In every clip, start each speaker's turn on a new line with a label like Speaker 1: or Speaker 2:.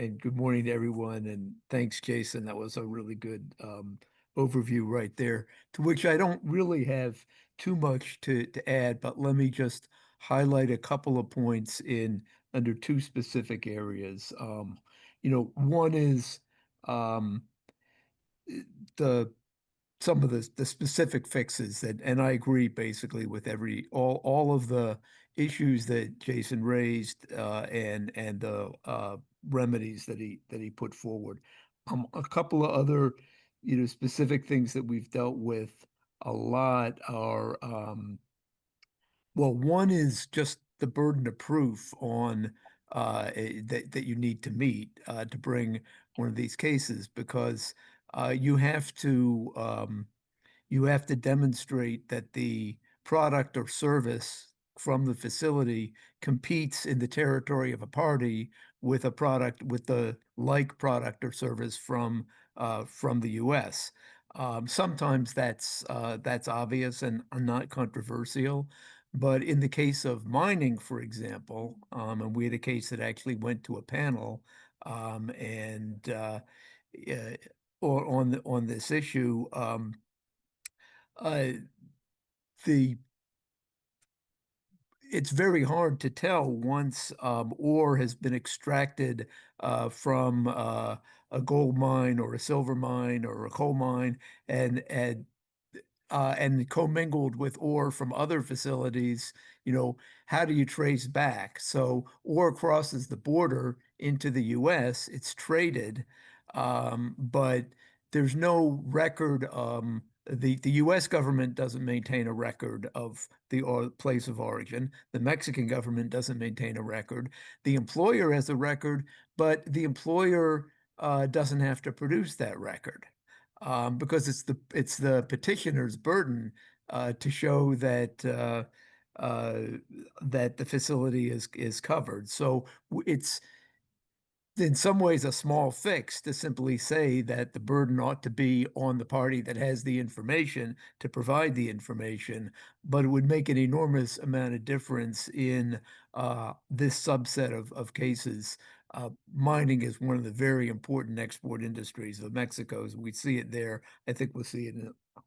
Speaker 1: and good morning to everyone. And thanks, Jason. That was a really good overview right there, to which I don't really have too much to add, but let me just highlight a couple of points in under two specific areas. One is um, the some of the specific fixes that, and I agree basically with all of the issues that Jason raised, and the remedies that he put forward. A couple of other, specific things that we've dealt with a lot are, well, one is just the burden of proof on that you need to meet to bring one of these cases, because you have to. You have to demonstrate that the product or service from the facility competes in the territory of a party with a product with the like product or service from the U.S. Sometimes that's obvious and not controversial, but in the case of mining, for example, and we had a case that actually went to a panel, and uh, on this issue. Uh, the it's very hard to tell once ore has been extracted from a gold mine or a silver mine or a coal mine, and commingled with ore from other facilities. How do you trace back? So ore crosses the border into the U.S., it's traded, but there's no record. The U.S. government doesn't maintain a record of the place of origin. The Mexican government doesn't maintain a record. The employer has a record, but the employer doesn't have to produce that record, because it's the petitioner's burden to show uh, that the facility is covered. So it's in some ways a small fix to simply say that the burden ought to be on the party that has the information to provide the information, but it would make an enormous amount of difference in this subset of cases. Mining is one of the very important export industries of Mexico's. We see it there. I think we'll see it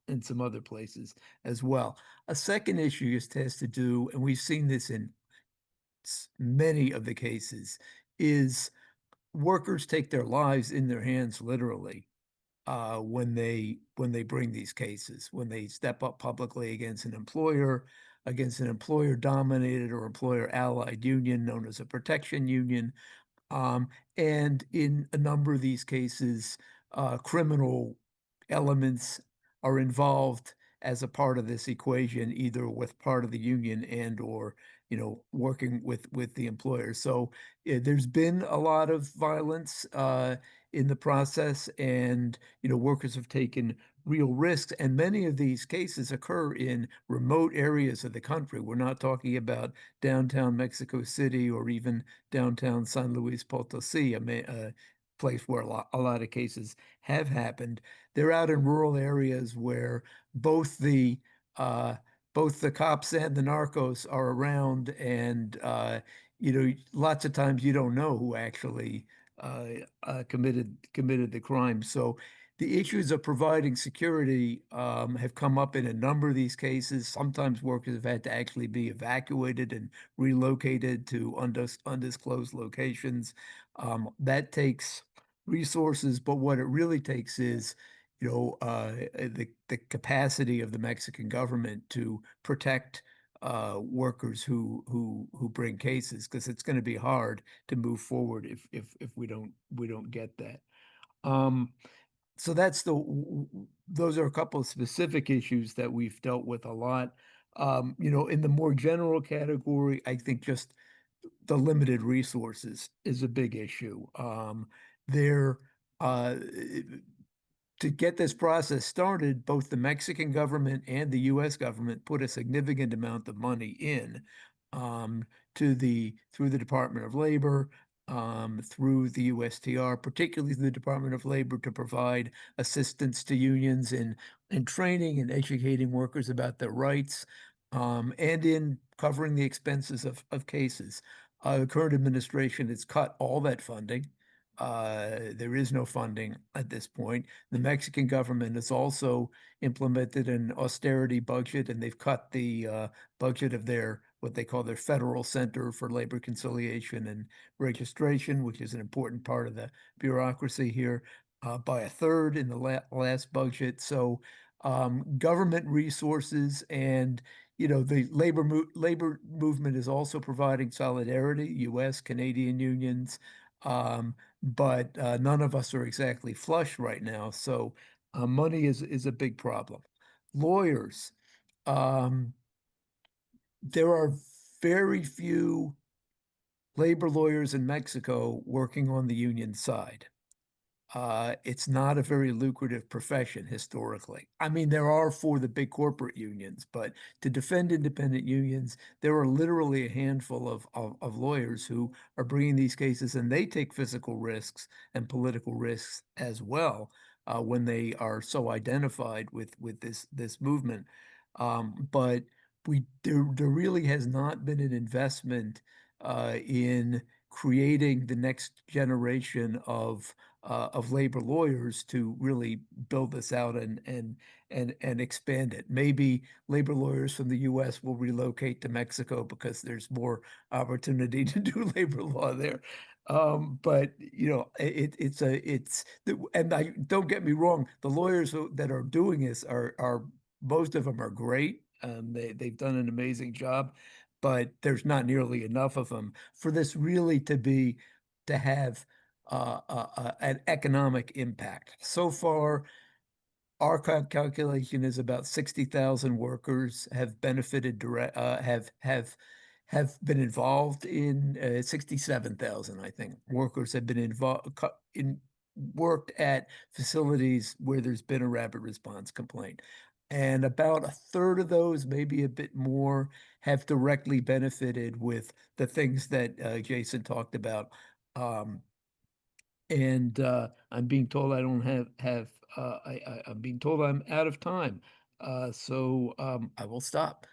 Speaker 1: in some other places as well. A second issue just has to do, and we've seen this in many of the cases, is workers take their lives in their hands literally when they bring these cases, when they step up publicly against an employer dominated or employer allied union known as a protection union. Um, and in a number of these cases, criminal elements are involved as a part of this equation, either with part of the union and or, working with the employer. So there's been a lot of violence in the process, and workers have taken real risks. And many of these cases occur in remote areas of the country. We're not talking about downtown Mexico City or even downtown San Luis Potosí, a place where a lot of cases have happened. They're out in rural areas where both the uh, both the cops and the narcos are around, and lots of times you don't know who actually committed the crime. So the issues of providing security have come up in a number of these cases. Sometimes workers have had to actually be evacuated and relocated to undisclosed locations. That takes resources, but what it really takes is, the capacity of the Mexican government to protect workers who bring cases, because it's going to be hard to move forward if we don't get that. Um, so those are a couple of specific issues that we've dealt with a lot. In the more general category, I think just the limited resources is a big issue. There, uh, to get this process started, both the Mexican government and the U.S. government put a significant amount of money in, um, through the Department of Labor, through the USTR, particularly the Department of Labor, to provide assistance to unions in training and educating workers about their rights, and in covering the expenses of cases. The current administration has cut all that funding. There is no funding at this point. The Mexican government has also implemented an austerity budget, and they've cut the budget of their what they call their Federal Center for Labor Conciliation and Registration, which is an important part of the bureaucracy here, by a third in the la last budget. So government resources and the labor movement is also providing solidarity, U.S., Canadian unions. Um, but none of us are exactly flush right now. So money is a big problem. Lawyers, um, there are very few labor lawyers in Mexico working on the union side. It's not a very lucrative profession historically. I mean, there are for the big corporate unions, but to defend independent unions, there are literally a handful of lawyers who are bringing these cases, and they take physical risks and political risks as well when they are so identified with this movement. But there really has not been an investment in creating the next generation of labor lawyers to really build this out and expand it. Maybe labor lawyers from the U.S. will relocate to Mexico because there's more opportunity to do labor law there. But and I don't get me wrong, the lawyers that are doing this are most of them are great. They've done an amazing job, but there's not nearly enough of them for this really to have an economic impact. So far, our calculation is about 60,000 workers have benefited direct have been involved in 67,000, I think. Workers have been involved in worked at facilities where there's been a rapid response complaint. And about a third of those, maybe a bit more, have directly benefited with the things that Jason talked about. Um, and I'm being told I don't have I'm being told I'm out of time. So I will stop.